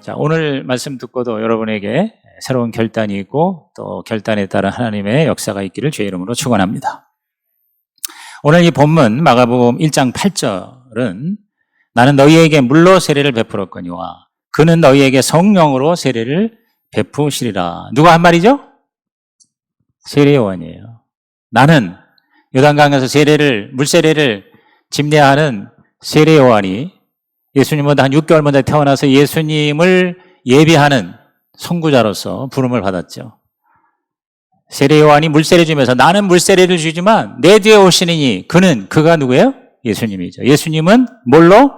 자, 오늘 말씀 듣고도 여러분에게 새로운 결단이 있고 또 결단에 따른 하나님의 역사가 있기를 주의 이름으로 축원합니다. 오늘 이 본문 마가복음 1장 8절은 나는 너희에게 물로 세례를 베풀었거니와 그는 너희에게 성령으로 세례를 베푸시리라. 누가 한 말이죠? 세례 요한이에요. 나는 요단강에서 물세례를 집례하는 세례 요한이 예수님보다 한 6개월 먼저 태어나서 예수님을 예비하는 선구자로서 부름을 받았죠. 세례 요한이 물세례 주면서 나는 물세례를 주지만 내 뒤에 오시느니 그가 누구예요? 예수님이죠. 예수님은 뭘로?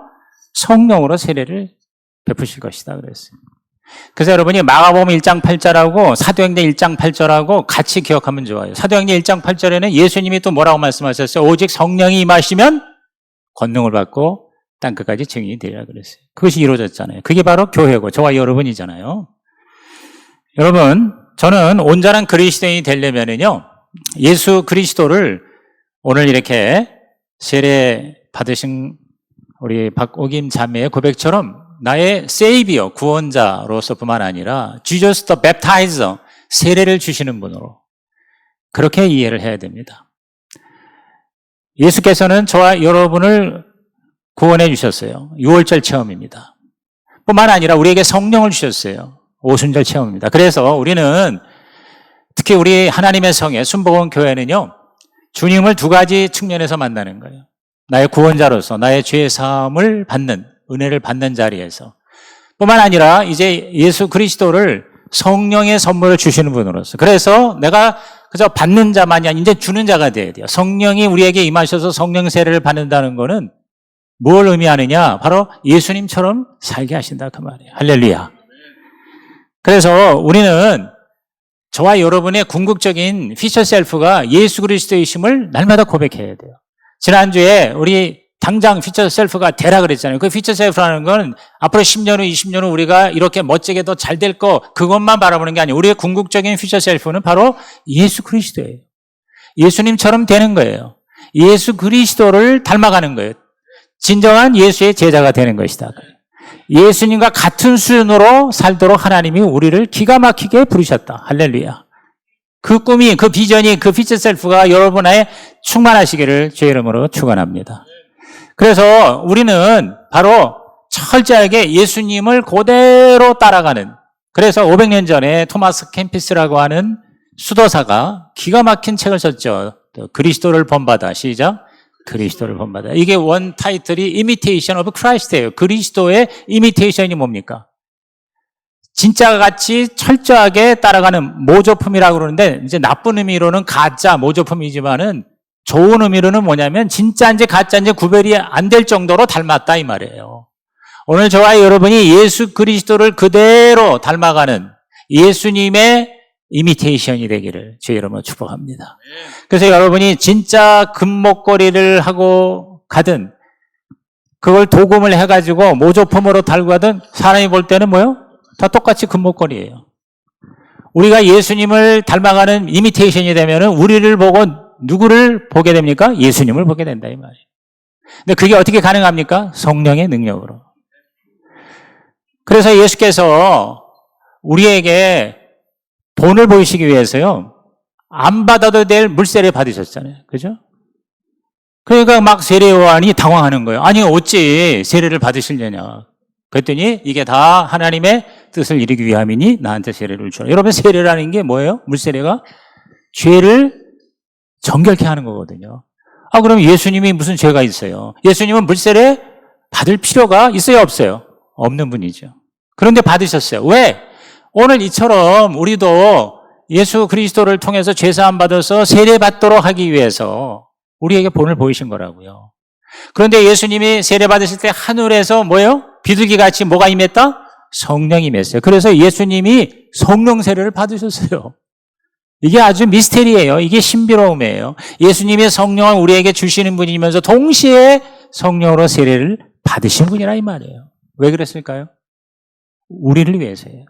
성령으로 세례를 베푸실 것이다 그랬어요. 그래서 여러분이 마가복음 1장 8절하고 사도행전 1장 8절하고 같이 기억하면 좋아요. 사도행전 1장 8절에는 예수님이 또 뭐라고 말씀하셨어요? 오직 성령이 임하시면 권능을 받고 땅끝까지 증인이 되리라 그랬어요. 그것이 이루어졌잖아요. 그게 바로 교회고 저와 여러분이잖아요. 여러분, 저는 온전한 그리스도인이 되려면은요, 예수 그리스도를 오늘 이렇게 세례 받으신 우리 박옥임 자매의 고백처럼 나의 세이비어, 구원자로서뿐만 아니라 Jesus the Baptizer, 세례를 주시는 분으로 그렇게 이해를 해야 됩니다. 예수께서는 저와 여러분을 구원해 주셨어요. 유월절 체험입니다. 뿐만 아니라 우리에게 성령을 주셨어요. 오순절 체험입니다. 그래서 우리는 특히 우리 하나님의 성회 순복음 교회는요, 주님을 두 가지 측면에서 만나는 거예요. 나의 구원자로서 나의 죄 사함을 받는, 은혜를 받는 자리에서 뿐만 아니라 이제 예수 그리스도를 성령의 선물을 주시는 분으로서, 그래서 내가 그저 받는 자만이 아니라 이제 주는 자가 돼야 돼요. 성령이 우리에게 임하셔서 성령 세례를 받는다는 거는 뭘 의미하느냐? 바로 예수님처럼 살게 하신다 그 말이에요. 할렐루야. 그래서 우리는 저와 여러분의 궁극적인 피처 셀프가 예수 그리스도이심을 날마다 고백해야 돼요. 지난주에 우리 당장 피처 셀프가 되라 그랬잖아요. 그 피처 셀프라는 건 앞으로 10년 후, 20년 후 우리가 이렇게 멋지게 더 잘 될 거 그것만 바라보는 게 아니에요. 우리의 궁극적인 피처 셀프는 바로 예수 그리스도예요. 예수님처럼 되는 거예요. 예수 그리스도를 닮아가는 거예요. 진정한 예수의 제자가 되는 것이다. 예수님과 같은 수준으로 살도록 하나님이 우리를 기가 막히게 부르셨다. 할렐루야. 그 꿈이, 그 비전이, 그 피처 셀프가 여러분 안에 충만하시기를 주의 이름으로 축원합니다. 그래서 우리는 바로 철저하게 예수님을 그대로 따라가는, 그래서 500년 전에 토마스 캠피스라고 하는 수도사가 기가 막힌 책을 썼죠. 그리스도를 본받아. 시작. 그리스도를 본받아. 이게 원 타이틀이 Imitation of Christ예요. 그리스도의 이미테이션이 뭡니까? 진짜 같이 철저하게 따라가는 모조품이라고 그러는데, 이제 나쁜 의미로는 가짜 모조품이지만은 좋은 의미로는 뭐냐면 진짜인지 가짜인지 구별이 안 될 정도로 닮았다 이 말이에요. 오늘 저와 여러분이 예수 그리스도를 그대로 닮아가는 예수님의 이미테이션이 되기를 주의 이름으로 축복합니다. 그래서 여러분이 진짜 금목걸이를 하고 가든 그걸 도금을 해가지고 모조품으로 달고 가든 사람이 볼 때는 뭐요? 다 똑같이 금목걸이에요. 우리가 예수님을 닮아가는 이미테이션이 되면은 우리를 보고 누구를 보게 됩니까? 예수님을 보게 된다 이 말이에요. 근데 그게 어떻게 가능합니까? 성령의 능력으로. 그래서 예수께서 우리에게 본을 보이시기 위해서요, 안 받아도 될 물세례 받으셨잖아요. 그죠? 그러니까 막 세례 요한이 당황하는 거예요. 아니, 어찌 세례를 받으시려냐. 그랬더니 이게 다 하나님의 뜻을 이루기 위함이니 나한테 세례를 주라. 여러분, 세례라는 게 뭐예요? 물세례가 죄를 정결케 하는 거거든요. 아, 그럼 예수님이 무슨 죄가 있어요? 예수님은 물세례 받을 필요가 있어요, 없어요? 없는 분이죠. 그런데 받으셨어요. 왜? 오늘 이처럼 우리도 예수 그리스도를 통해서 죄사함 받아서 세례 받도록 하기 위해서 우리에게 본을 보이신 거라고요. 그런데 예수님이 세례 받으실 때 하늘에서 뭐예요? 비둘기 같이 뭐가 임했다? 성령이 임했어요. 그래서 예수님이 성령 세례를 받으셨어요. 이게 아주 미스테리예요. 이게 신비로움이에요. 예수님의 성령을 우리에게 주시는 분이면서 동시에 성령으로 세례를 받으신 분이라 이 말이에요. 왜 그랬을까요? 우리를 위해서예요.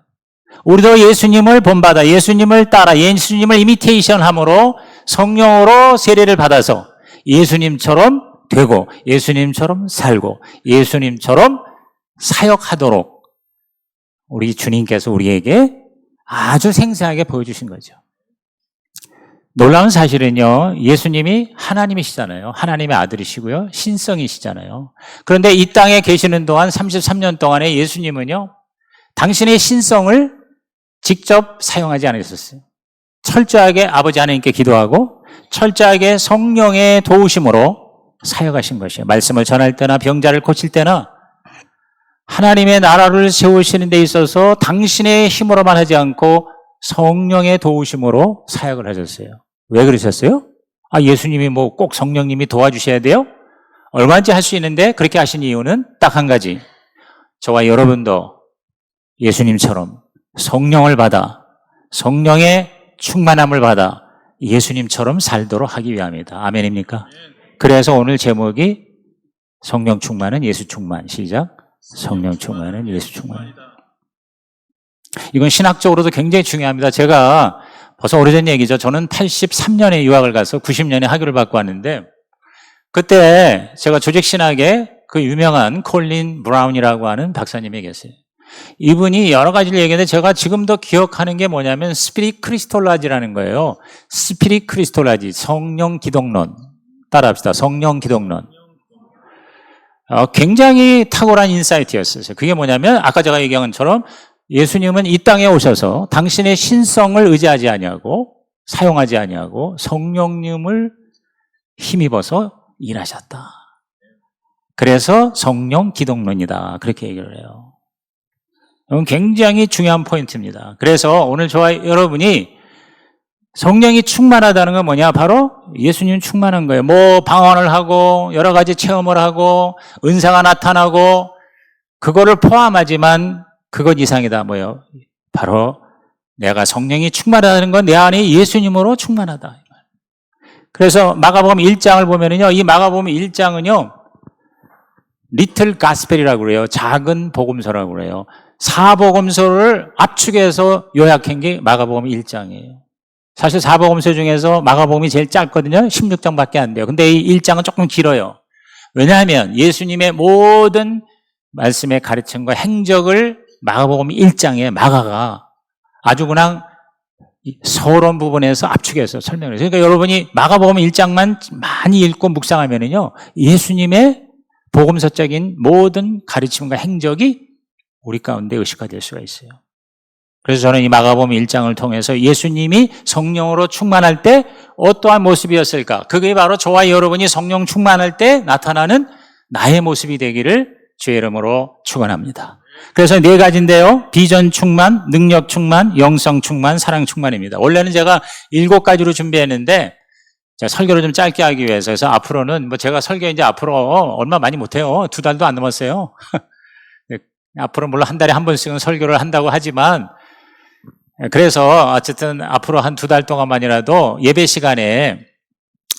우리도 예수님을 본받아, 예수님을 따라, 예수님을 이미테이션 함으로 성령으로 세례를 받아서 예수님처럼 되고 예수님처럼 살고 예수님처럼 사역하도록 우리 주님께서 우리에게 아주 생생하게 보여주신 거죠. 놀라운 사실은요, 예수님이 하나님이시잖아요. 하나님의 아들이시고요, 신성이시잖아요. 그런데 이 땅에 계시는 동안 33년 동안에 예수님은요, 당신의 신성을 직접 사용하지 않으셨어요. 철저하게 아버지 하나님께 기도하고 철저하게 성령의 도우심으로 사역하신 것이에요. 말씀을 전할 때나 병자를 고칠 때나 하나님의 나라를 세우시는 데 있어서 당신의 힘으로만 하지 않고 성령의 도우심으로 사역을 하셨어요. 왜 그러셨어요? 예수님이 뭐 꼭 성령님이 도와주셔야 돼요? 얼마든지 할 수 있는데 그렇게 하신 이유는 딱 한 가지. 저와 여러분도 예수님처럼 성령을 받아 성령의 충만함을 받아 예수님처럼 살도록 하기 위함이다. 아멘입니까? 그래서 오늘 제목이 성령 충만은 예수 충만. 시작. 성령 충만은 예수 충만. 이건 신학적으로도 굉장히 중요합니다. 제가 벌써 오래된 얘기죠. 저는 83년에 유학을 가서 90년에 학위를 받고 왔는데 그때 제가 조직신학에 그 유명한 콜린 브라운이라고 하는 박사님이 계세요. 이분이 여러 가지를 얘기했는데 제가 지금도 기억하는 게 뭐냐면 스피릿 크리스톨라지라는 거예요. 스피릿 크리스톨라지, 성령 기독론. 따라합시다. 성령 기독론. 굉장히 탁월한 인사이트였어요. 그게 뭐냐면 아까 제가 얘기한 것처럼 예수님은 이 땅에 오셔서 당신의 신성을 의지하지 아니하고 사용하지 아니하고 성령님을 힘입어서 일하셨다. 그래서 성령 기독론이다. 그렇게 얘기를 해요. 이건 굉장히 중요한 포인트입니다. 그래서 오늘 저와 여러분이 성령이 충만하다는 건 뭐냐? 바로 예수님 충만한 거예요. 뭐 방언을 하고 여러 가지 체험을 하고 은사가 나타나고 그거를 포함하지만 그것 이상이다. 뭐요? 바로 내가 성령이 충만하다는 건 내 안에 예수님으로 충만하다. 그래서 마가복음 1장을 보면은요, 이 마가복음 1장은요, 리틀 가스펠이라고 그래요. 작은 복음서라고 그래요. 사복음서를 압축해서 요약한 게 마가복음 1장이에요. 사실 사복음서 중에서 마가복음이 제일 짧거든요. 16장밖에 안 돼요. 근데 이 1장은 조금 길어요. 왜냐하면 예수님의 모든 말씀의 가르침과 행적을 마가복음 1장에 마가가 아주 그냥 서론 부분에서 압축해서 설명을 해요. 그러니까 여러분이 마가복음 1장만 많이 읽고 묵상하면은요, 예수님의 복음서적인 모든 가르침과 행적이 우리 가운데 의식화 될 수가 있어요. 그래서 저는 이 마가복음 1장을 통해서 예수님이 성령으로 충만할 때 어떠한 모습이었을까? 그게 바로 저와 여러분이 성령 충만할 때 나타나는 나의 모습이 되기를 주의 이름으로 축원합니다. 그래서 네 가지인데요. 비전 충만, 능력 충만, 영성 충만, 사랑 충만입니다. 원래는 제가 7가지로 준비했는데 제가 설교를 좀 짧게 하기 위해서 그래서 앞으로는 뭐 제가 설교 이제 앞으로 얼마 많이 못해요. 2달도 안 넘었어요. 앞으로 물론 한 달에 한 번씩은 설교를 한다고 하지만 그래서 어쨌든 앞으로 한 2달 동안만이라도 예배 시간에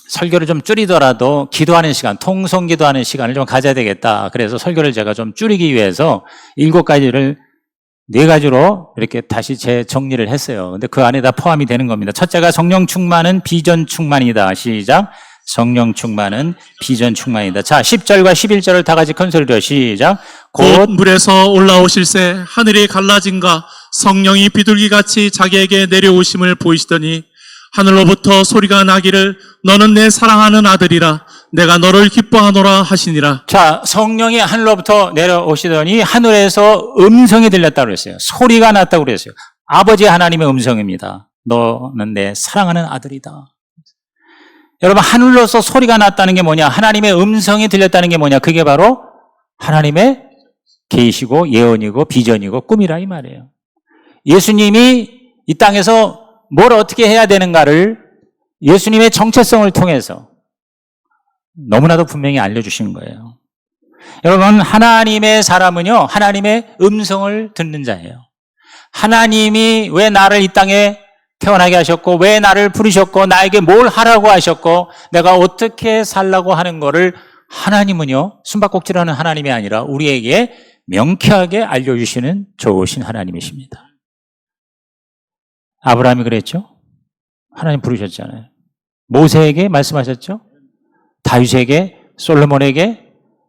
설교를 좀 줄이더라도 기도하는 시간, 통성 기도하는 시간을 좀 가져야 되겠다. 그래서 설교를 제가 좀 줄이기 위해서 7가지를 4가지로 이렇게 다시 재정리를 했어요. 근데 그 안에 다 포함이 되는 겁니다. 첫째가 성령 충만은 비전 충만이다. 시작. 성령 충만은 비전 충만이다. 자, 10절과 11절을 다 같이 큰 소리로 시작. 곧 물에서 올라오실새 하늘이 갈라진가 성령이 비둘기같이 자기에게 내려오심을 보이시더니 하늘로부터 소리가 나기를 너는 내 사랑하는 아들이라 내가 너를 기뻐하노라 하시니라. 자, 성령이 하늘로부터 내려오시더니 하늘에서 음성이 들렸다고 그랬어요. 소리가 났다고 그랬어요. 아버지 하나님의 음성입니다. 너는 내 사랑하는 아들이다. 여러분, 하늘로서 소리가 났다는 게 뭐냐? 하나님의 음성이 들렸다는 게 뭐냐? 그게 바로 하나님의 계시고 예언이고 비전이고 꿈이라 이 말이에요. 예수님이 이 땅에서 뭘 어떻게 해야 되는가를 예수님의 정체성을 통해서 너무나도 분명히 알려주신 거예요. 여러분, 하나님의 사람은요, 하나님의 음성을 듣는 자예요. 하나님이 왜 나를 이 땅에 태어나게 하셨고, 왜 나를 부르셨고, 나에게 뭘 하라고 하셨고, 내가 어떻게 살라고 하는 거를 하나님은요, 숨바꼭질하는 하나님이 아니라 우리에게 명쾌하게 알려주시는 좋으신 하나님이십니다. 아브라함이 그랬죠? 하나님 부르셨잖아요. 모세에게 말씀하셨죠? 다윗에게, 솔로몬에게,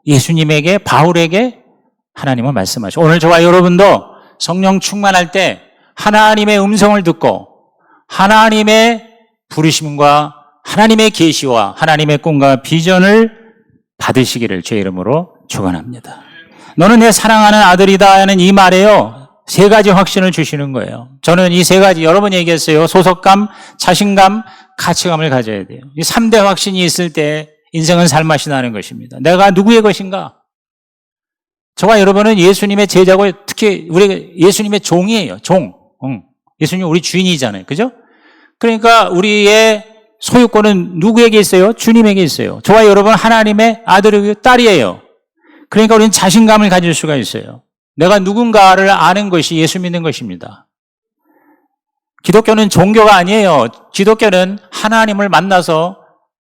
예수님에게, 바울에게 하나님은 말씀하시고 오늘 저와 여러분도 성령 충만할 때 하나님의 음성을 듣고 하나님의 부르심과 하나님의 계시와 하나님의 꿈과 비전을 받으시기를 주의 이름으로 축원합니다. 너는 내 사랑하는 아들이다 하는 이 말에요, 세 가지 확신을 주시는 거예요. 저는 이 세 가지 여러 번 얘기했어요. 소속감, 자신감, 가치감을 가져야 돼요. 이 3대 확신이 있을 때 인생은 살맛이 나는 것입니다. 내가 누구의 것인가? 저와 여러분은 예수님의 제자고 특히 우리가 예수님의 종이에요. 종. 예수님 우리 주인이잖아요. 그죠? 그러니까 우리의 소유권은 누구에게 있어요? 주님에게 있어요. 저와 여러분 하나님의 아들이고 딸이에요. 그러니까 우리는 자신감을 가질 수가 있어요. 내가 누군가를 아는 것이 예수 믿는 것입니다. 기독교는 종교가 아니에요. 기독교는 하나님을 만나서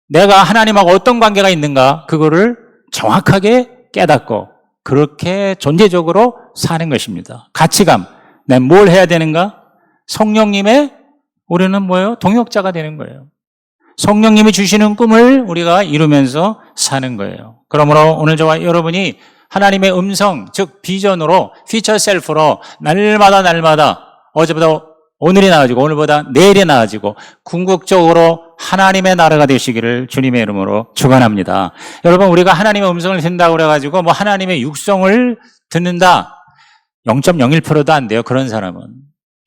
내가 하나님하고 어떤 관계가 있는가 그거를 정확하게 깨닫고 그렇게 존재적으로 사는 것입니다. 가치감, 내가 뭘 해야 되는가? 성령님의 우리는 뭐예요? 동역자가 되는 거예요. 성령님이 주시는 꿈을 우리가 이루면서 사는 거예요. 그러므로 오늘 저와 여러분이 하나님의 음성, 즉 비전으로, 피처 셀프로 날마다 어제보다 오늘이 나아지고 오늘보다 내일이 나아지고 궁극적으로 하나님의 나라가 되시기를 주님의 이름으로 축원합니다. 여러분 우리가 하나님의 음성을 듣는다고 그래가지고 뭐 하나님의 육성을 듣는다 0.01%도 안 돼요. 그런 사람은.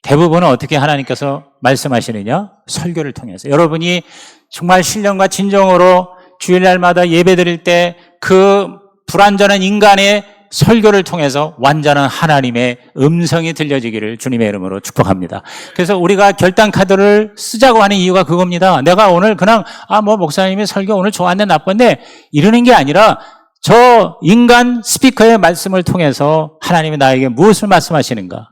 대부분은 어떻게 하나님께서 말씀하시느냐? 설교를 통해서. 여러분이 정말 신령과 진정으로 주일날마다 예배 드릴 때 그 불완전한 인간의 설교를 통해서 완전한 하나님의 음성이 들려지기를 주님의 이름으로 축복합니다. 그래서 우리가 결단 카드를 쓰자고 하는 이유가 그겁니다. 내가 오늘 그냥 뭐 목사님의 설교 오늘 좋았네 나쁜데 이러는 게 아니라 저 인간 스피커의 말씀을 통해서 하나님이 나에게 무엇을 말씀하시는가?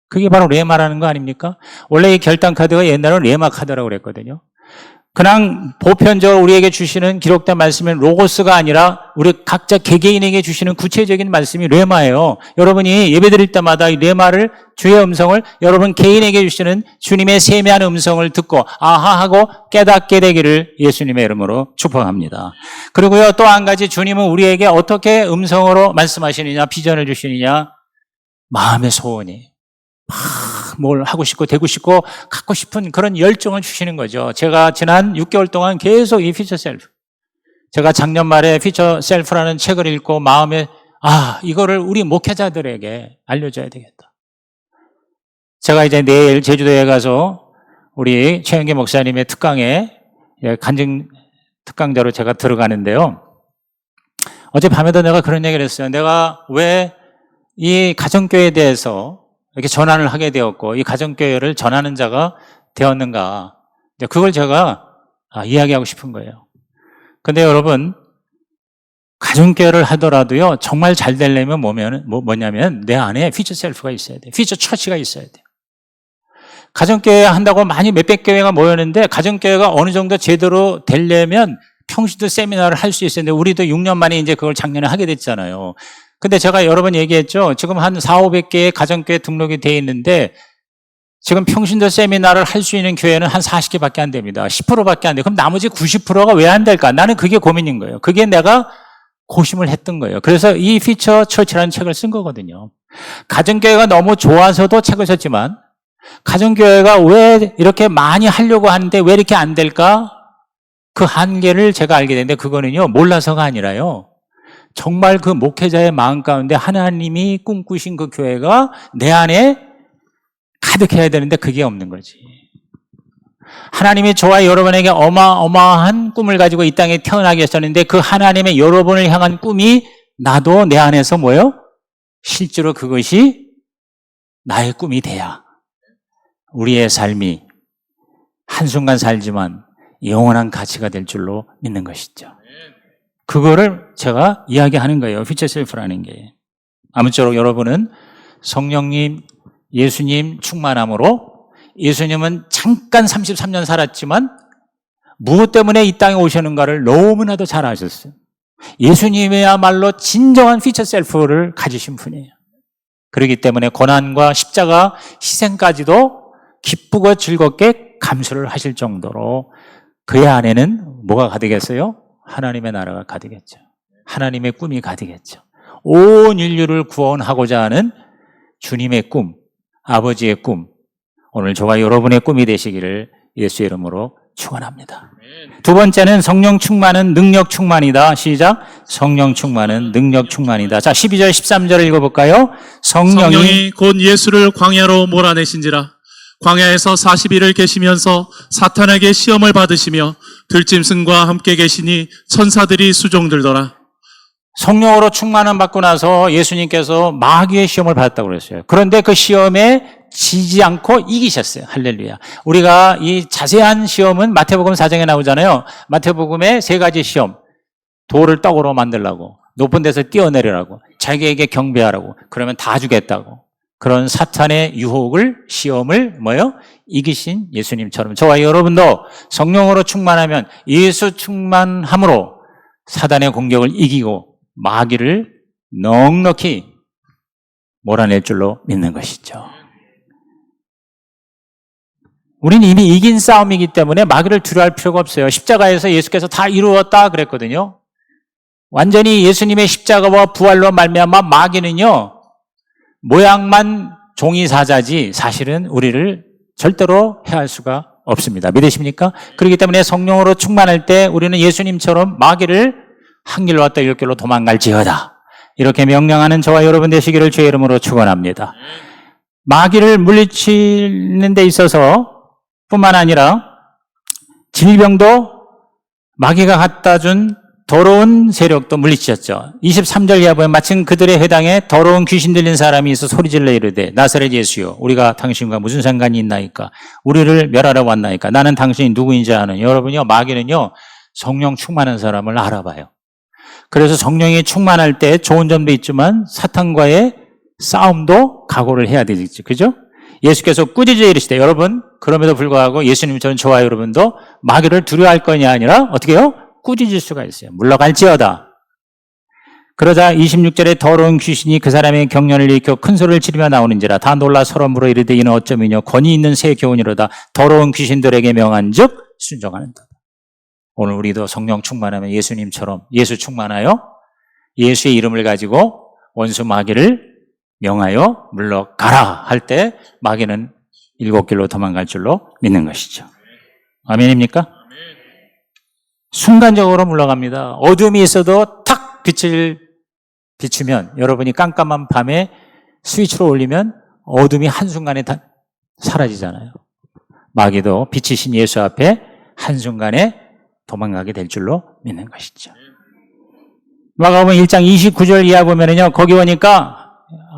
그게 바로 레마라는 거 아닙니까? 원래 이 결단 카드가 옛날에는 레마 카드라고 그랬거든요. 그냥 보편적으로 우리에게 주시는 기록된 말씀은 로고스가 아니라 우리 각자 개개인에게 주시는 구체적인 말씀이 레마예요. 여러분이 예배드릴 때마다 이 레마를 주의 음성을 여러분 개인에게 주시는 주님의 세미한 음성을 듣고 아하 하고 깨닫게 되기를 예수님의 이름으로 축복합니다. 그리고요 또 한 가지 주님은 우리에게 어떻게 음성으로 말씀하시느냐 비전을 주시느냐 마음의 소원이 뭘 하고 싶고 되고 싶고 갖고 싶은 그런 열정을 주시는 거죠. 제가 지난 6개월 동안 계속 이 피처 셀프 제가 작년 말에 피처 셀프라는 책을 읽고 마음에 이거를 우리 목회자들에게 알려줘야 되겠다. 제가 이제 내일 제주도에 가서 우리 최영기 목사님의 특강에 간증 특강자로 제가 들어가는데요. 어젯밤에도 내가 그런 얘기를 했어요. 내가 왜 이 가정교회에 대해서 이렇게 전환을 하게 되었고 이 가정교회를 전하는 자가 되었는가. 그걸 제가 이야기하고 싶은 거예요. 근데 여러분 가정교회를 하더라도요 정말 잘 되려면 뭐냐면 내 안에 피처 셀프가 있어야 돼요. 피처 처치가 있어야 돼요. 가정교회 한다고 많이 몇백 교회가 모였는데 가정교회가 어느 정도 제대로 되려면 평신도 세미나를 할 수 있었는데 우리도 6년 만에 이제 그걸 작년에 하게 됐잖아요. 근데 제가 여러 번 얘기했죠. 지금 한 4,500개의 가정교회 등록이 돼 있는데 지금 평신도 세미나를 할 수 있는 교회는 한 40개밖에 안 됩니다. 10%밖에 안 돼요. 그럼 나머지 90%가 왜 안 될까? 나는 그게 고민인 거예요. 그게 내가 고심을 했던 거예요. 그래서 이 피처 처치라는 책을 쓴 거거든요. 가정교회가 너무 좋아서도 책을 썼지만 가정교회가 왜 이렇게 많이 하려고 하는데 왜 이렇게 안 될까? 그 한계를 제가 알게 됐는데 그거는요 몰라서가 아니라요. 정말 그 목회자의 마음 가운데 하나님이 꿈꾸신 그 교회가 내 안에 가득해야 되는데 그게 없는 거지. 하나님이 저와 여러분에게 어마어마한 꿈을 가지고 이 땅에 태어나게 하셨는데 그 하나님의 여러분을 향한 꿈이 나도 내 안에서 뭐예요? 실제로 그것이 나의 꿈이 돼야 우리의 삶이 한순간 살지만 영원한 가치가 될 줄로 믿는 것이죠. 그거를 제가 이야기하는 거예요. 피처 셀프라는 게. 아무쪼록 여러분은 성령님, 예수님 충만함으로 예수님은 잠깐 33년 살았지만 무엇 때문에 이 땅에 오셨는가를 너무나도 잘 아셨어요. 예수님이야말로 진정한 피처 셀프를 가지신 분이에요. 그렇기 때문에 고난과 십자가, 희생까지도 기쁘고 즐겁게 감수를 하실 정도로 그의 안에는 뭐가 가득했어요? 하나님의 나라가 가득했죠. 하나님의 꿈이 가득했죠. 온 인류를 구원하고자 하는 주님의 꿈, 아버지의 꿈, 오늘 저와 여러분의 꿈이 되시기를 예수의 이름으로 축원합니다. 두 번째는 성령 충만은 능력 충만이다. 시작. 성령 충만은 능력 충만이다. 자, 12절 13절을 읽어볼까요? 성령이 곧 예수를 광야로 몰아내신지라 광야에서 40일을 계시면서 사탄에게 시험을 받으시며 들짐승과 함께 계시니 천사들이 수종들더라. 성령으로 충만함 받고 나서 예수님께서 마귀의 시험을 받았다고 그랬어요. 그런데 그 시험에 지지 않고 이기셨어요. 할렐루야. 우리가 이 자세한 시험은 마태복음 4장에 나오잖아요. 마태복음의 세 가지 시험. 돌을 떡으로 만들라고, 높은 데서 뛰어내리라고, 자기에게 경배하라고, 그러면 다 주겠다고. 그런 사탄의 유혹을, 시험을 이기신 예수님처럼 저와 여러분도 성령으로 충만하면 예수 충만함으로 사단의 공격을 이기고 마귀를 넉넉히 몰아낼 줄로 믿는 것이죠. 우리는 이미 이긴 싸움이기 때문에 마귀를 두려워할 필요가 없어요. 십자가에서 예수께서 다 이루었다 그랬거든요. 완전히 예수님의 십자가와 부활로 말미암아 마귀는요, 모양만 종이 사자지 사실은 우리를 절대로 해할 수가 없습니다. 믿으십니까? 그렇기 때문에 성령으로 충만할 때 우리는 예수님처럼 마귀를 한 길로 왔다 열 길로 도망갈지어다, 이렇게 명령하는 저와 여러분 되시기를 주의 이름으로 축원합니다. 마귀를 물리치는 데 있어서 뿐만 아니라 질병도 마귀가 갖다 준 더러운 세력도 물리치셨죠. 23절 이하 보면 마침 그들의 회당에 더러운 귀신 들린 사람이 있어 소리질러 이르되 나사렛 예수여 우리가 당신과 무슨 상관이 있나이까, 우리를 멸하러 왔나이까, 나는 당신이 누구인지 아는. 여러분요, 마귀는요 성령 충만한 사람을 알아봐요. 그래서 성령이 충만할 때 좋은 점도 있지만 사탄과의 싸움도 각오를 해야 되겠죠. 그죠? 예수께서 꾸짖어 이르시되, 여러분 그럼에도 불구하고 예수님처럼 저와 여러분도 마귀를 두려워할 거냐 아니라 어떻게 해요? 꾸짖을 수가 있어요. 물러갈지어다. 그러자 26절에 더러운 귀신이 그 사람의 경련을 일으켜 큰 소리를 지르며 나오는지라 다 놀라 서로 물어 이르되 이는 어쩌미뇨 권위 있는 새 교훈이로다. 더러운 귀신들에게 명한즉 순종하는다. 오늘 우리도 성령 충만하면 예수님처럼 예수 충만하여 예수의 이름을 가지고 원수 마귀를 명하여 물러가라 할 때 마귀는 일곱 길로 도망갈 줄로 믿는 것이죠. 아멘입니까? 순간적으로 물러갑니다. 어둠이 있어도 탁 빛을 비추면, 여러분이 깜깜한 밤에 스위치로 올리면 어둠이 한순간에 다 사라지잖아요. 마귀도 빛이신 예수 앞에 한순간에 도망가게 될 줄로 믿는 것이죠. 마가복음 1장 29절 이하 보면은요, 거기 보니까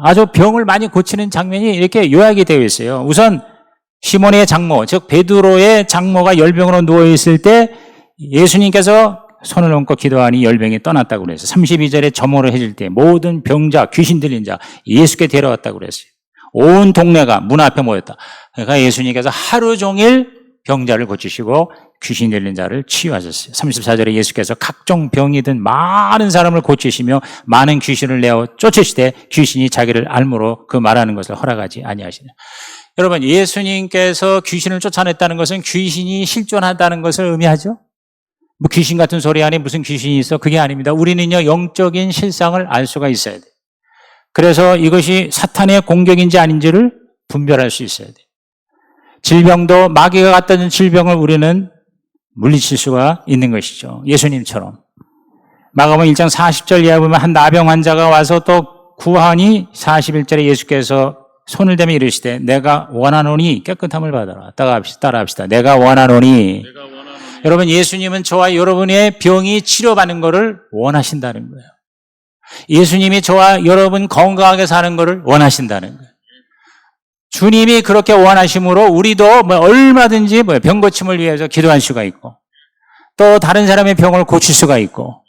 아주 병을 많이 고치는 장면이 이렇게 요약이 되어 있어요. 우선 시몬의 장모, 즉 베드로의 장모가 열병으로 누워있을 때 예수님께서 손을 얹고 기도하니 열병이 떠났다고 그랬어요. 32절에 점호를 해줄 때 모든 병자, 귀신 들린 자 예수께 데려왔다고 그랬어요. 온 동네가 문 앞에 모였다. 그러니까 예수님께서 하루 종일 병자를 고치시고 귀신 들린 자를 치유하셨어요. 34절에 예수께서 각종 병이든 많은 사람을 고치시며 많은 귀신을 내어 쫓으시되 귀신이 자기를 알므로 그 말하는 것을 허락하지 아니하시네. 여러분, 예수님께서 귀신을 쫓아냈다는 것은 귀신이 실존하다는 것을 의미하죠. 뭐 귀신 같은 소리 안에 무슨 귀신이 있어? 그게 아닙니다. 우리는요, 영적인 실상을 알 수가 있어야 돼요. 그래서 이것이 사탄의 공격인지 아닌지를 분별할 수 있어야 돼요. 질병도 마귀가 갖다 준 질병을 우리는 물리칠 수가 있는 것이죠. 예수님처럼. 마가복음 1장 40절 이하 보면 한 나병 환자가 와서 또 구하니 41절에 예수께서 손을 대며 이르시되 내가 원하노니 깨끗함을 받아라. 따라합시다. 내가 원하노니. 여러분, 예수님은 저와 여러분의 병이 치료받는 것을 원하신다는 거예요. 예수님이 저와 여러분 건강하게 사는 것을 원하신다는 거예요. 주님이 그렇게 원하심으로 우리도 얼마든지 병 고침을 위해서 기도할 수가 있고 또 다른 사람의 병을 고칠 수가 있고.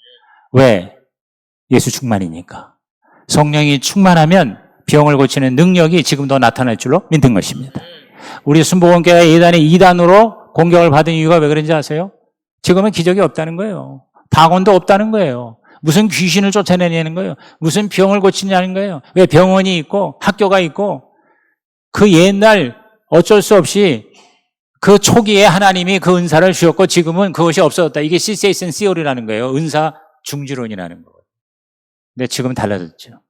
왜? 예수 충만이니까. 성령이 충만하면 병을 고치는 능력이 지금도 나타날 줄로 믿는 것입니다. 우리 순복음교회 예단이 2단으로 공격을 받은 이유가 왜 그런지 아세요? 지금은 기적이 없다는 거예요. 방언도 없다는 거예요. 무슨 귀신을 쫓아내냐는 거예요. 무슨 병을 고치냐는 거예요. 왜? 병원이 있고 학교가 있고 그 옛날 어쩔 수 없이 그 초기에 하나님이 그 은사를 주셨고 지금은 그것이 없어졌다. 이게 시세이슨 시오리라는 거예요. 은사 중지론이라는 거예요. 근데 지금은 달라졌죠.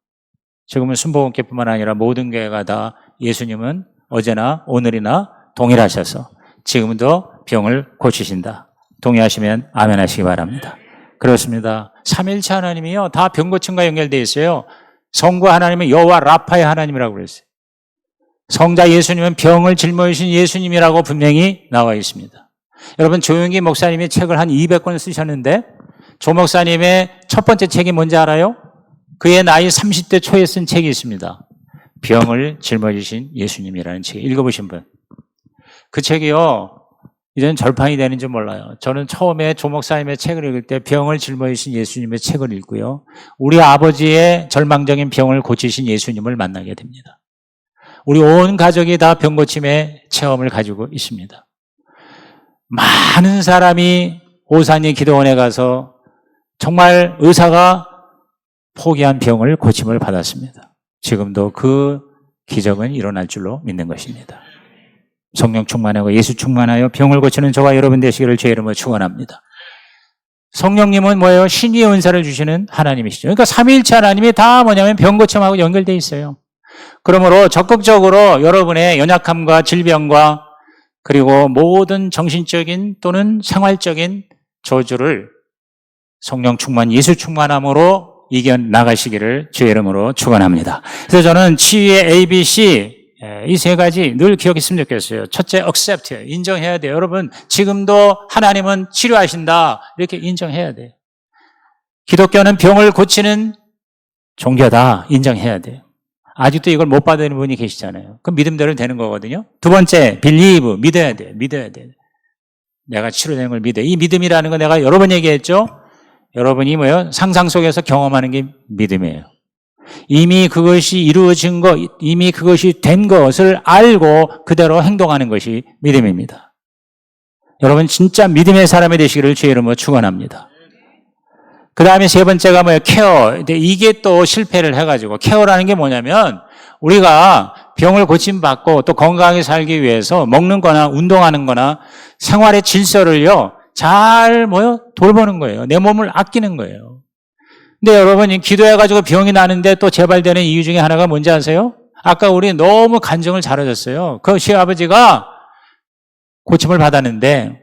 지금은 순복음교회뿐만 아니라 모든 교회가 다 예수님은 어제나 오늘이나 동일하셔서 지금도 병을 고치신다. 동의하시면 아멘 하시기 바랍니다. 그렇습니다. 삼일체 하나님이요, 다 병 고침과 연결되어 있어요. 성부 하나님은 여호와 라파의 하나님이라고 그랬어요. 성자 예수님은 병을 짊어지신 예수님이라고 분명히 나와 있습니다. 여러분, 조용기 목사님이 책을 한 200권 쓰셨는데 조 목사님의 첫 번째 책이 뭔지 알아요? 그의 나이 30대 초에 쓴 책이 있습니다. 병을 짊어지신 예수님이라는 책. 읽어보신 분? 그 책이요, 이제는 절판이 되는지 몰라요. 저는 처음에 조 목사님의 책을 읽을 때 병을 짊어지신 예수님의 책을 읽고요, 우리 아버지의 절망적인 병을 고치신 예수님을 만나게 됩니다. 우리 온 가족이 다 병 고침의 체험을 가지고 있습니다. 많은 사람이 오산리 기도원에 가서 정말 의사가 포기한 병을 고침을 받았습니다. 지금도 그 기적은 일어날 줄로 믿는 것입니다. 성령 충만하고 예수 충만하여 병을 고치는 저와 여러분 되시기를 주의 이름으로 축원합니다. 성령님은 뭐예요? 신의 은사를 주시는 하나님이시죠. 그러니까 삼위일체 하나님이 다 뭐냐면 병 고침하고 연결되어 있어요. 그러므로 적극적으로 여러분의 연약함과 질병과 그리고 모든 정신적인 또는 생활적인 저주를 성령 충만, 예수 충만함으로 이겨나가시기를 주의 이름으로 축원합니다. 그래서 저는 치유의 ABC 이 세 가지 늘 기억했으면 좋겠어요. 첫째, accept, 인정해야 돼요. 여러분, 지금도 하나님은 치료하신다, 이렇게 인정해야 돼요. 기독교는 병을 고치는 종교다, 인정해야 돼요. 아직도 이걸 못 받는 분이 계시잖아요. 그럼 믿음대로 되는 거거든요. 두 번째, believe, 믿어야 돼요. 믿어야 돼요. 내가 치료되는 걸 믿어요. 이 믿음이라는 거 내가 여러 번 얘기했죠. 여러분이 뭐예요? 상상 속에서 경험하는 게 믿음이에요. 이미 그것이 이루어진 것, 이미 그것이 된 것을 알고 그대로 행동하는 것이 믿음입니다. 여러분, 진짜 믿음의 사람이 되시기를 주의 이름으로 축원합니다. 그 다음에 세 번째가 뭐예요? 케어. 근데 이게 또 실패를 해가지고, 케어라는 게 뭐냐면 우리가 병을 고침받고 또 건강하게 살기 위해서 먹는 거나 운동하는 거나 생활의 질서를요, 잘 돌보는 거예요. 내 몸을 아끼는 거예요. 근데 여러분, 기도해가지고 병이 나는데 또 재발되는 이유 중에 하나가 뭔지 아세요? 아까 우리 너무 간증을 잘하셨어요. 그 시아버지가 고침을 받았는데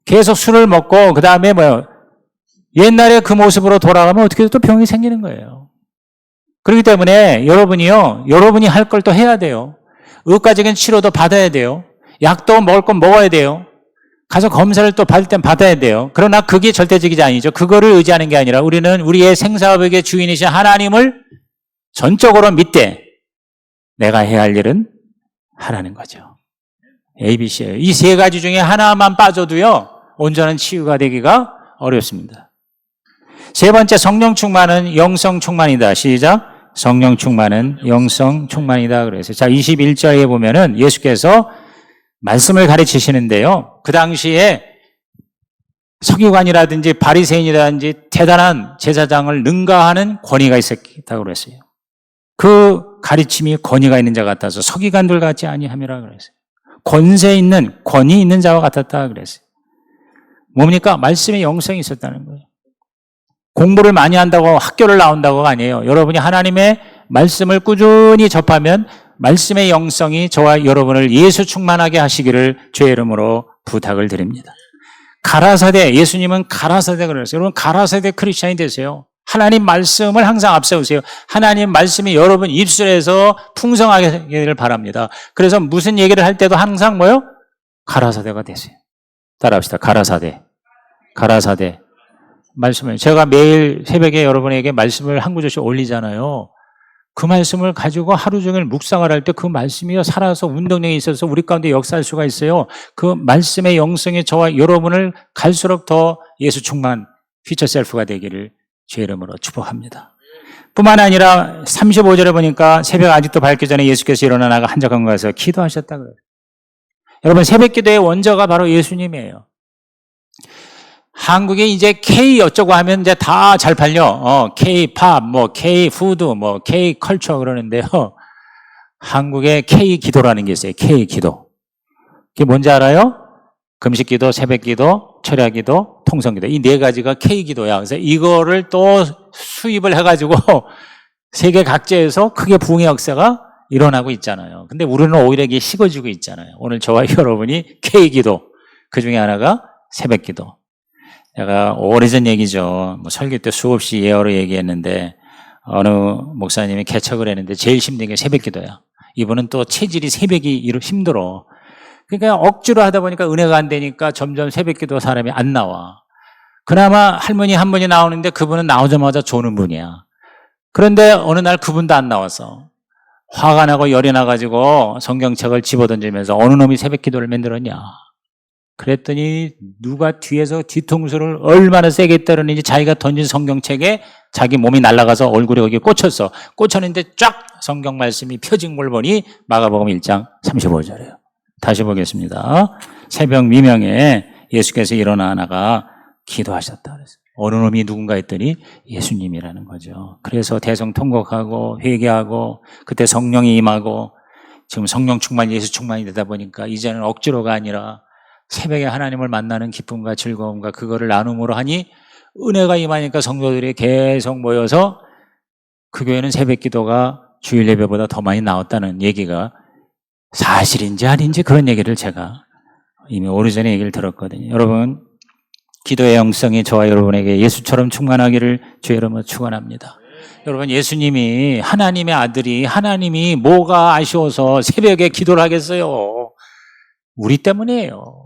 계속 술을 먹고 그 다음에 옛날에 그 모습으로 돌아가면 어떻게 또 병이 생기는 거예요. 그렇기 때문에 여러분이 할 걸 또 해야 돼요. 의과적인 치료도 받아야 돼요. 약도 먹을 건 먹어야 돼요. 가서 검사를 또 받을 땐 받아야 돼요. 그러나 그게 절대적이지 아니죠. 그거를 의지하는 게 아니라 우리는 우리의 생사업의 주인이신 하나님을 전적으로 믿되 내가 해야 할 일은 하라는 거죠. ABC예요. 이 세 가지 중에 하나만 빠져도요, 온전한 치유가 되기가 어렵습니다. 세 번째, 성령 충만은 영성 충만이다. 시작. 성령 충만은 영성 충만이다. 그래서 자, 21절에 보면은 예수께서 말씀을 가르치시는데요, 그 당시에 서기관이라든지 바리새인이라든지 대단한 제사장을 능가하는 권위가 있었다고 그랬어요. 그 가르침이 권위가 있는 자 같아서 서기관들 같지 아니함이라 그랬어요. 권세 있는, 권위 있는 자와 같았다 그랬어요. 뭡니까? 말씀의 영성이 있었다는 거예요. 공부를 많이 한다고 학교를 나온다고가 아니에요. 여러분이 하나님의 말씀을 꾸준히 접하면 말씀의 영성이 저와 여러분을 예수 충만하게 하시기를 주의 이름으로 부탁을 드립니다. 가라사대, 예수님은 가라사대 그랬어요. 여러분, 가라사대 크리스찬이 되세요. 하나님 말씀을 항상 앞세우세요. 하나님 말씀이 여러분 입술에서 풍성하게 되기를 바랍니다. 그래서 무슨 얘기를 할 때도 항상 가라사대가 되세요. 따라합시다. 가라사대. 가라사대. 말씀을. 제가 매일 새벽에 여러분에게 말씀을 한 구절씩 올리잖아요. 그 말씀을 가지고 하루 종일 묵상을 할 때 그 말씀이 살아서 운동력이 있어서 우리 가운데 역사할 수가 있어요. 그 말씀의 영성이 저와 여러분을 갈수록 더 예수 충만 퓨처 셀프가 되기를 주의 이름으로 축복합니다. 뿐만 아니라 35절에 보니까 새벽 아직도 밝기 전에 예수께서 일어나 나가 한적한 곳에서 기도하셨다 그래요. 여러분, 새벽 기도의 원조가 바로 예수님이에요. 한국에 이제 K 어쩌고 하면 이제 다 잘 팔려. K-팝, K-푸드, K-컬처 그러는데요. 한국에 K-기도라는 게 있어요. K-기도. 그게 뭔지 알아요? 금식기도, 새벽기도, 철야기도, 통성기도. 이 네 가지가 K-기도야. 그래서 이거를 또 수입을 해가지고 세계 각지에서 크게 부흥의 역사가 일어나고 있잖아요. 근데 우리는 오히려 이게 식어지고 있잖아요. 오늘 저와 여러분이 K기도, 그 중에 하나가 새벽기도. 제가 오래전 얘기죠. 뭐 설교 때 수없이 예어로 얘기했는데 어느 목사님이 개척을 했는데 제일 힘든 게 새벽기도야. 이분은 또 체질이 새벽이 힘들어. 그러니까 억지로 하다 보니까 은혜가 안 되니까 점점 새벽기도 사람이 안 나와. 그나마 할머니 한 분이 나오는데 그분은 나오자마자 조는 분이야. 그런데 어느 날 그분도 안 나와서 화가 나고 열이 나가지고 성경책을 집어던지면서 어느 놈이 새벽기도를 만들었냐. 그랬더니 누가 뒤에서 뒤통수를 얼마나 세게 때렸는지 자기가 던진 성경책에 자기 몸이 날아가서 얼굴에 거기에 꽂혔는데 쫙 성경 말씀이 펴진 걸 보니 마가복음 1장 35절이에요. 다시 보겠습니다. 새벽 미명에 예수께서 일어나다가 기도하셨다 그랬어요. 어느 놈이 누군가 했더니 예수님이라는 거죠. 그래서 대성통곡하고 회개하고 그때 성령이 임하고 지금 성령 충만, 예수 충만이 되다 보니까 이제는 억지로가 아니라 새벽에 하나님을 만나는 기쁨과 즐거움과 그거를 나눔으로 하니 은혜가 임하니까 성도들이 계속 모여서 그 교회는 새벽 기도가 주일 예배보다 더 많이 나왔다는 얘기가 사실인지 아닌지 그런 얘기를 제가 이미 오래전에 얘기를 들었거든요. 여러분, 기도의 영성이 저와 여러분에게 예수처럼 충만하기를 주의 이름으로 축원합니다. 여러분, 예수님이 하나님의 아들이 하나님이 뭐가 아쉬워서 새벽에 기도를 하겠어요? 우리 때문이에요.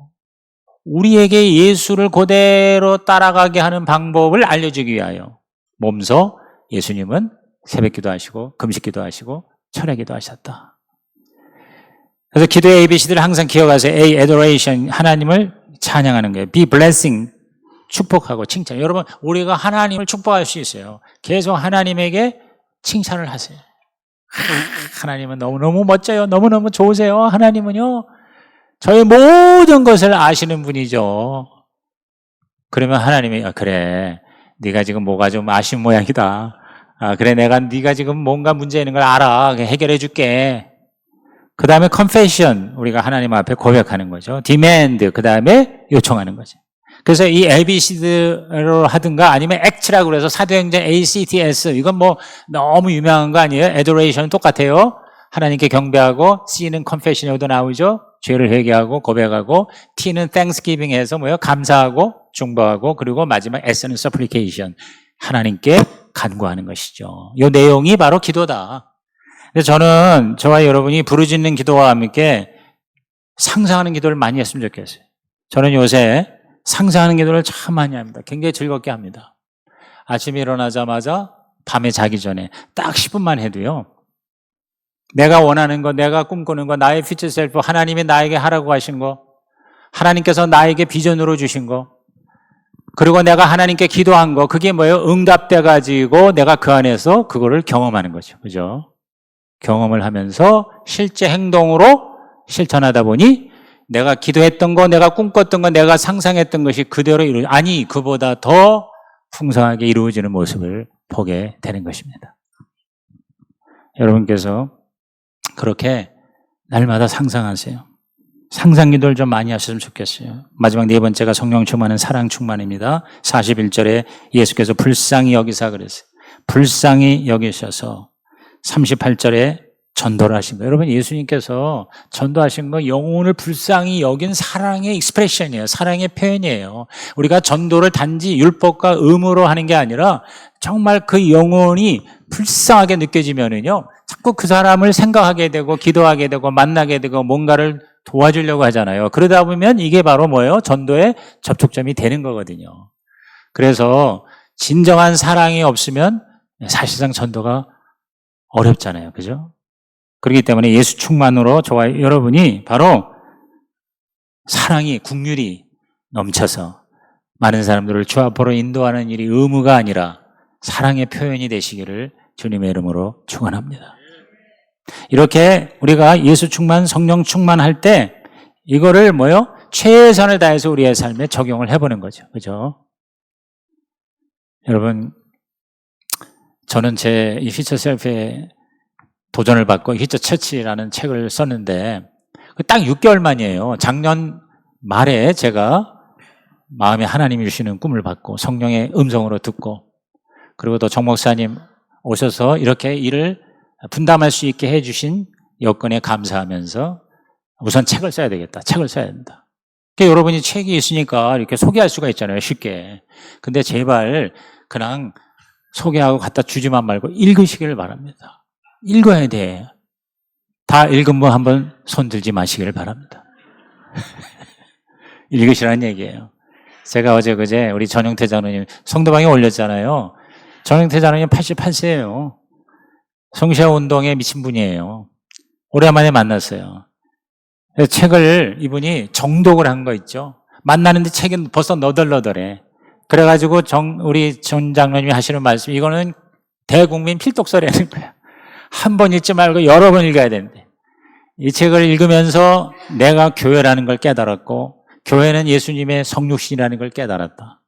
우리에게 예수를 그대로 따라가게 하는 방법을 알려주기 위하여 몸소 예수님은 새벽 기도하시고 금식 기도하시고 철야 기도하셨다. 그래서 기도의 ABC들을 항상 기억하세요. A. Adoration, 하나님을 찬양하는 거예요. B. Blessing, 축복하고 칭찬. 여러분, 우리가 하나님을 축복할 수 있어요. 계속 하나님에게 칭찬을 하세요. 하나님은 너무너무 멋져요. 너무너무 좋으세요. 하나님은요, 저의 모든 것을 아시는 분이죠. 그러면 하나님이 그래, 네가 지금 뭐가 좀 아쉬운 모양이다. 그래, 네가 지금 뭔가 문제 있는 걸 알아. 해결해 줄게. 그 다음에 confession, 우리가 하나님 앞에 고백하는 거죠. demand, 그 다음에 요청하는 거죠. 그래서 이 ABCD로 하든가 아니면 ACT라고 그래서 사도행전 ACTS, 이건 뭐 너무 유명한 거 아니에요? adoration은 똑같아요. 하나님께 경배하고, C는 confession에도 나오죠. 죄를 회개하고 고백하고, T는 thanksgiving 해서 뭐예요? 감사하고 중보하고, 그리고 마지막 S는 supplication, 하나님께 간구하는 것이죠. 이 내용이 바로 기도다. 그래서 저는 저와 여러분이 부르짖는 기도와 함께 상상하는 기도를 많이 했으면 좋겠어요. 저는 요새 상상하는 기도를 참 많이 합니다. 굉장히 즐겁게 합니다. 아침에 일어나자마자 밤에 자기 전에 딱 10분만 해도요, 내가 원하는 거, 내가 꿈꾸는 거, 나의 퓨처 셀프, 하나님이 나에게 하라고 하신 거, 하나님께서 나에게 비전으로 주신 거, 그리고 내가 하나님께 기도한 거, 그게 뭐예요? 응답돼가지고 내가 그 안에서 그거를 경험하는 거죠. 그죠? 경험을 하면서 실제 행동으로 실천하다 보니 내가 기도했던 거, 내가 꿈꿨던 거, 내가 상상했던 것이 그대로 아니, 그보다 더 풍성하게 이루어지는 모습을 보게 되는 것입니다. 여러분께서 그렇게 날마다 상상하세요. 상상 기도를 좀 많이 하셨으면 좋겠어요. 마지막 네 번째가 성령 충만은 사랑 충만입니다. 41절에 예수께서 불쌍히 여기사 그랬어요. 불쌍히 여기셔서 38절에 전도를 하신 거예요. 여러분, 예수님께서 전도하신 건 영혼을 불쌍히 여긴 사랑의 익스프레션이에요. 사랑의 표현이에요. 우리가 전도를 단지 율법과 의무로 하는 게 아니라 정말 그 영혼이 불쌍하게 느껴지면은요, 자꾸 그 사람을 생각하게 되고 기도하게 되고 만나게 되고 뭔가를 도와주려고 하잖아요. 그러다 보면 이게 바로 뭐예요? 전도의 접촉점이 되는 거거든요. 그래서 진정한 사랑이 없으면 사실상 전도가 어렵잖아요. 그죠? 그렇기 때문에 예수 충만으로 저와 여러분이 바로 사랑이, 국률이 넘쳐서 많은 사람들을 주 앞으로 인도하는 일이 의무가 아니라 사랑의 표현이 되시기를 주님의 이름으로 축원합니다. 이렇게 우리가 예수 충만, 성령 충만할 때 이거를 뭐요? 최선을 다해서 우리의 삶에 적용을 해보는 거죠. 그죠? 여러분, 저는 제 이 퓨처 셀프에 도전을 받고 히터 처치라는 책을 썼는데 딱 6개월 만이에요. 작년 말에 제가 마음에 하나님이 주시는 꿈을 받고 성령의 음성으로 듣고, 그리고 또 정 목사님 오셔서 이렇게 일을 분담할 수 있게 해주신 여건에 감사하면서 우선 책을 써야 되겠다. 책을 써야 된다. 그러니까 여러분이 책이 있으니까 이렇게 소개할 수가 있잖아요. 쉽게. 근데 제발 그냥 소개하고 갖다 주지만 말고 읽으시기를 바랍니다. 읽어야 돼. 다 읽은 분 한번 손 들지 마시기를 바랍니다. 읽으시라는 얘기예요. 제가 어제 그제 우리 전용태 장로님 성도방에 올렸잖아요. 전용태 장로님 88세예요. 성시아 운동에 미친 분이에요. 오랜만에 만났어요. 책을 이분이 정독을 한 거 있죠. 만나는데 책이 벌써 너덜너덜해. 그래가지고 우리 전 장로님이 하시는 말씀, 이거는 대국민 필독서라는 거야. 한 번 읽지 말고 여러 번 읽어야 되는데, 이 책을 읽으면서 내가 교회라는 걸 깨달았고 교회는 예수님의 성육신이라는 걸 깨달았다.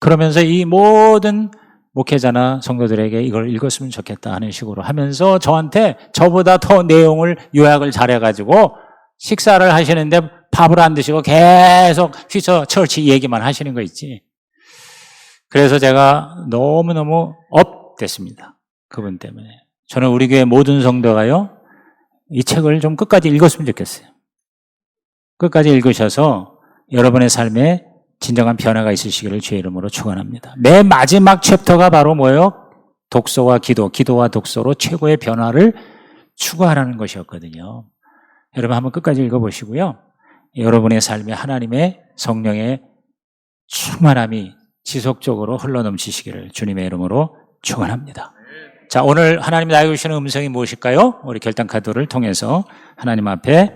그러면서 이 모든 목회자나 성도들에게 이걸 읽었으면 좋겠다 하는 식으로 하면서 저한테 저보다 더 내용을 요약을 잘해가지고 식사를 하시는데 밥을 안 드시고 계속 휘서 철치 얘기만 하시는 거 있지. 그래서 제가 너무너무 업됐습니다. 그분 때문에. 저는 우리 교회 모든 성도가요, 이 책을 좀 끝까지 읽었으면 좋겠어요. 끝까지 읽으셔서 여러분의 삶에 진정한 변화가 있으시기를 주의 이름으로 축원합니다. 맨 마지막 챕터가 바로 뭐예요? 독서와 기도, 기도와 독서로 최고의 변화를 추구하라는 것이었거든요. 여러분 한번 끝까지 읽어보시고요. 여러분의 삶에 하나님의 성령의 충만함이 지속적으로 흘러넘치시기를 주님의 이름으로 축원합니다. 자, 오늘 하나님 나에게 주시는 음성이 무엇일까요? 우리 결단 카드를 통해서 하나님 앞에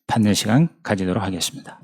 받는 시간 가지도록 하겠습니다.